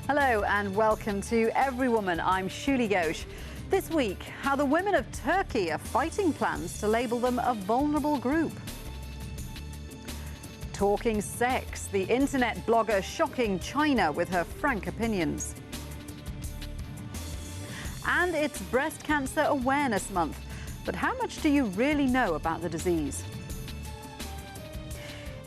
Hello and welcome to Everywoman. I'm Shuli Ghosh. This week, how the women of Turkey are fighting plans to label them a vulnerable group. Talking sex, the internet blogger shocking China with her frank opinions. And it's Breast Cancer Awareness Month. But how much do you really know about the disease?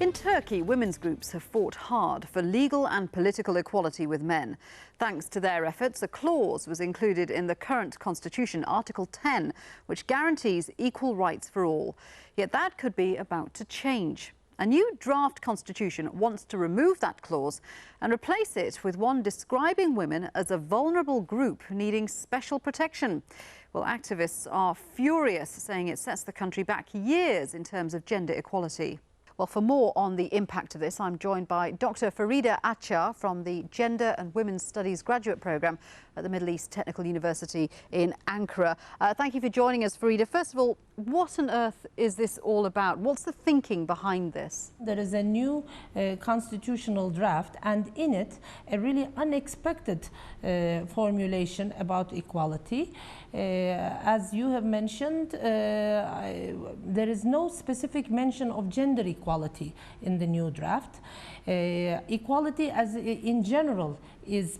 In Turkey, women's groups have fought hard for legal and political equality with men. Thanks to their efforts, a clause was included in the current constitution, Article 10, which guarantees equal rights for all. Yet that could be about to change. A new draft constitution wants to remove that clause and replace it with one describing women as a vulnerable group needing special protection. Well, activists are furious, saying it sets the country back years in terms of gender equality. Well, for more on the impact of this, I'm joined by Dr. Farida Achar from the Gender and Women's Studies graduate programme at the Middle East Technical University in Ankara. Thank you for joining us, Farida. First of all, what on earth is this all about? What's the thinking behind this? There is a new constitutional draft, and in it, a really unexpected formulation about equality. As you have mentioned, there is no specific mention of gender equality in the new draft. Equality as in general is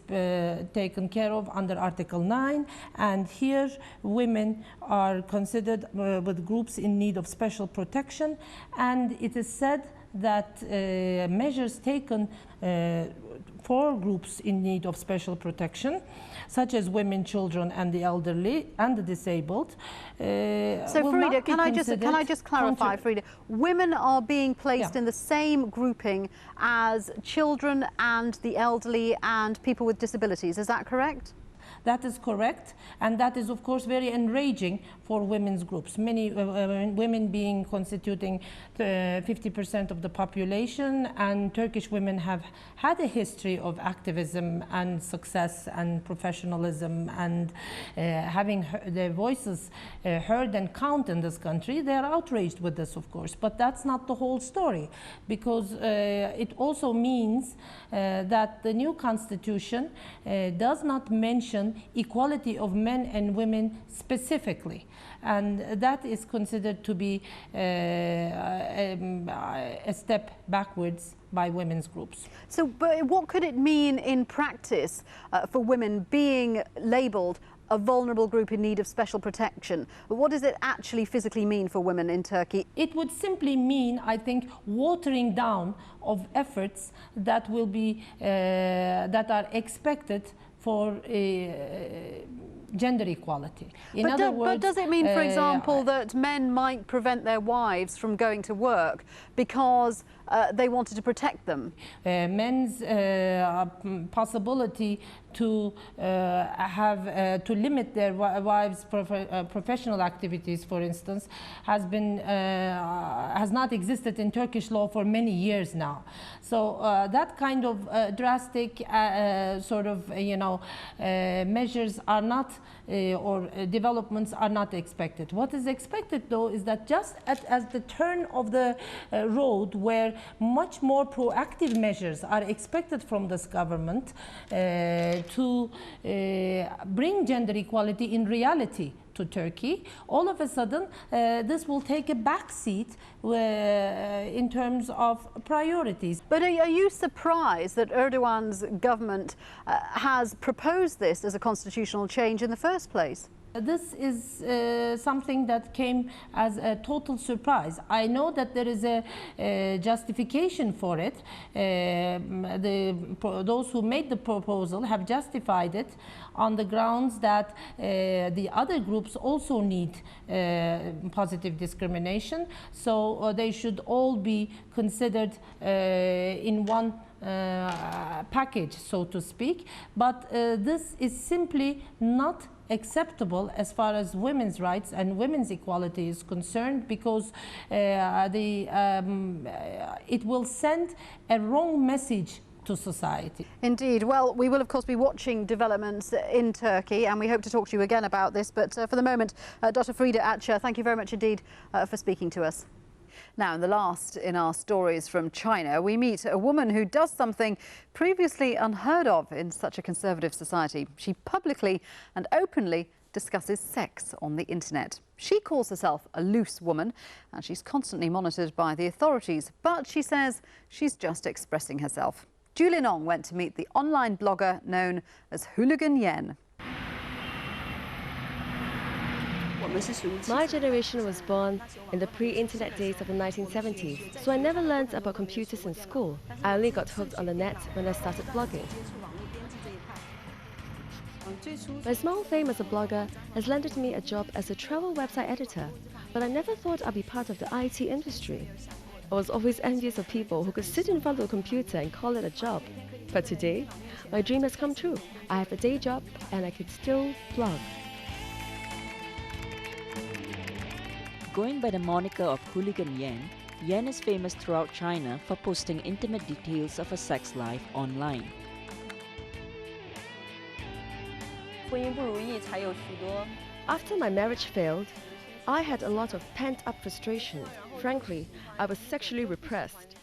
taken care of under Article 9, and here women are considered with groups in need of special protection, and it is said that measures taken for groups in need of special protection, such as women, children, and the elderly and the disabled. So, Farida, can I just clarify, Farida? Women are being placed in the same grouping as children and the elderly and people with disabilities. Is that correct? That is correct, and that is of course very enraging for women's groups. Many women being constituting 50% of the population, and Turkish women have had a history of activism and success and professionalism and having their voices heard and counted in this country. They are outraged with this, of course, but that's not the whole story, because it also means that the new constitution does not mention equality of men and women specifically, and that is considered to be a step backwards by women's groups. So, but what could it mean in practice for women being labelled a vulnerable group in need of special protection? What does it actually physically mean for women in Turkey? It would simply mean, I think, watering down of efforts that will be that are expected for gender equality. In other words, but does it mean, for example, that men might prevent their wives from going to work because they wanted to protect them? Men's possibility to to limit their wives' professional activities, for instance, has not existed in Turkish law for many years now. So that kind of drastic sort of measures are not or developments are not expected. What is expected, though, is that just as the turn of the road, where much more proactive measures are expected from this government to bring gender equality in reality to Turkey, all of a sudden this will take a back seat in terms of priorities. But are you surprised that Erdogan's government has proposed this as a constitutional change in the first place? This is something that came as a total surprise. I know that there is a justification for it. Those who made the proposal have justified it on the grounds that the other groups also need positive discrimination, so they should all be considered in one package, so to speak. But this is simply not acceptable as far as women's rights and women's equality is concerned, because it will send a wrong message to society. Indeed. Well, we will of course be watching developments in Turkey, and we hope to talk to you again about this. But for the moment, Dr. Farida Achar, thank you very much indeed for speaking to us. Now, in the last in our stories from China, we meet a woman who does something previously unheard of in such a conservative society. She publicly and openly discusses sex on the internet. She calls herself a loose woman and she's constantly monitored by the authorities, but she says she's just expressing herself. Julian Ong went to meet the online blogger known as Hooligan Yen. My generation was born in the pre-internet days of the 1970s, so I never learned about computers in school. I only got hooked on the net when I started blogging. My small fame as a blogger has landed me a job as a travel website editor, but I never thought I'd be part of the IT industry. I was always envious of people who could sit in front of a computer and call it a job. But today, my dream has come true. I have a day job and I can still blog. Going by the moniker of Hooligan Yen, Yen is famous throughout China for posting intimate details of her sex life online. After my marriage failed, I had a lot of pent-up frustration. Frankly, I was sexually repressed.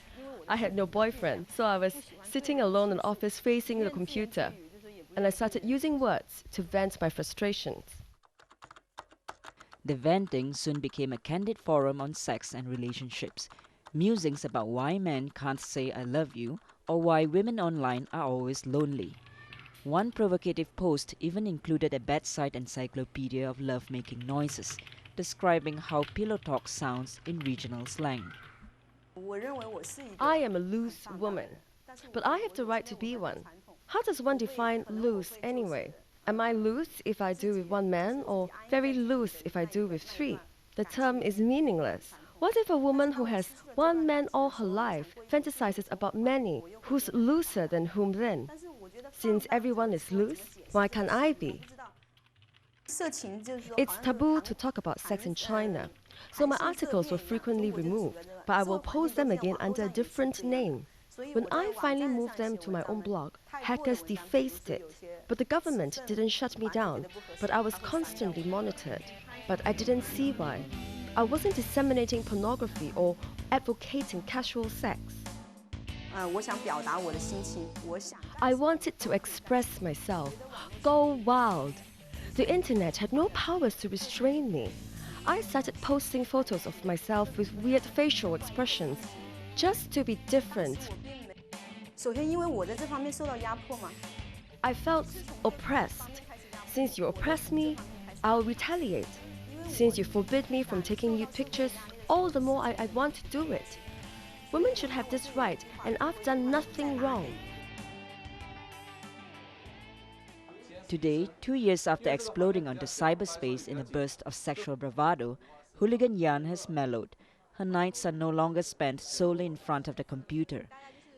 I had no boyfriend, so I was sitting alone in the office facing the computer, and I started using words to vent my frustrations. The venting soon became a candid forum on sex and relationships, musings about why men can't say I love you or why women online are always lonely. One provocative post even included a bedside encyclopedia of love-making noises, describing how pillow talk sounds in regional slang. I am a loose woman, but I have the right to be one. How does one define loose anyway? Am I loose if I do with one man, or very loose if I do with three? The term is meaningless. What if a woman who has one man all her life fantasizes about many? Who's looser than whom then? Since everyone is loose, why can't I be? It's taboo to talk about sex in China, so my articles were frequently removed, but I will post them again under a different name. When I finally moved them to my own blog, hackers defaced it. But the government didn't shut me down, but I was constantly monitored. But I didn't see why. I wasn't disseminating pornography or advocating casual sex. I wanted to express myself, go wild. The internet had no powers to restrain me. I started posting photos of myself with weird facial expressions, just to be different. I felt oppressed. Since you oppress me, I'll retaliate. Since you forbid me from taking nude pictures, all the more I want to do it. Women should have this right, and I've done nothing wrong. Today, 2 years after exploding onto cyberspace in a burst of sexual bravado, Hooligan Yan has mellowed. Her nights are no longer spent solely in front of the computer,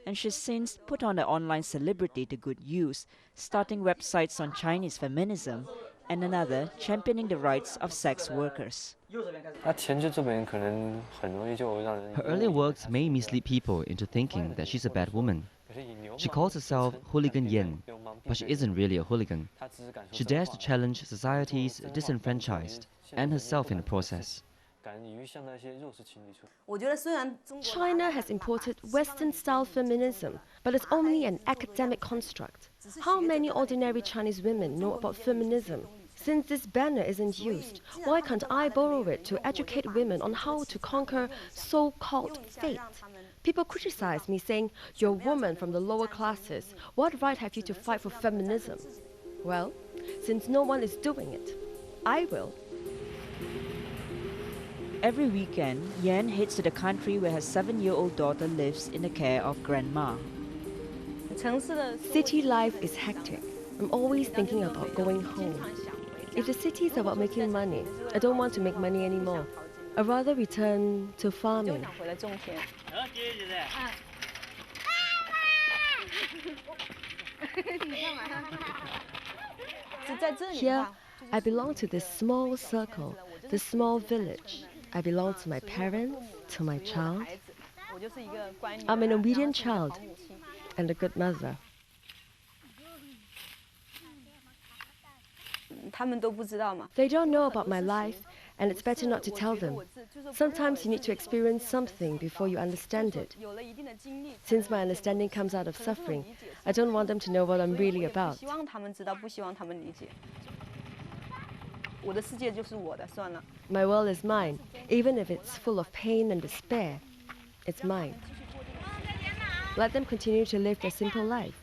and she's since put on the online celebrity to good use, starting websites on Chinese feminism and another championing the rights of sex workers. Her earlier works may mislead people into thinking that she's a bad woman. She calls herself Hooligan Yen, but she isn't really a hooligan. She dares to challenge society's disenfranchised and herself in the process. China has imported Western-style feminism, but it's only an academic construct. How many ordinary Chinese women know about feminism? Since this banner isn't used, why can't I borrow it to educate women on how to conquer so-called fate? People criticize me saying, "You're a woman from the lower classes. What right have you to fight for feminism?" Well, since no one is doing it, I will. Every weekend, Yan heads to the country where her 7-year-old daughter lives in the care of grandma. City life is hectic. I'm always thinking about going home. If the city is about making money, I don't want to make money anymore. I'd rather return to farming. Here, I belong to this small circle, this small village. I belong to my parents, to my child. I'm an obedient child and a good mother. They don't know about my life and it's better not to tell them. Sometimes you need to experience something before you understand it. Since my understanding comes out of suffering, I don't want them to know what I'm really about. My world is mine, even if it's full of pain and despair. It's mine. Let them continue to live their simple life.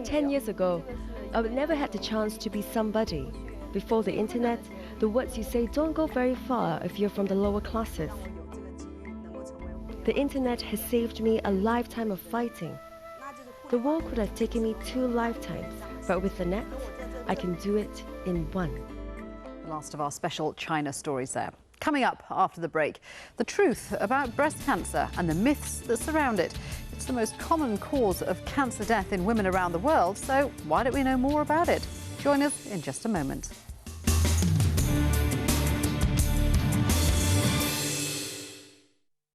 10 years ago, I would never had the chance to be somebody. Before the internet, the words you say don't go very far if you're from the lower classes. The internet has saved me a lifetime of fighting. The war could have taken me 2 lifetimes, but with the net, I can do it in 1. The last of our special China stories there. Coming up after the break, the truth about breast cancer and the myths that surround it. It's the most common cause of cancer death in women around the world, so why don't we know more about it? Join us in just a moment.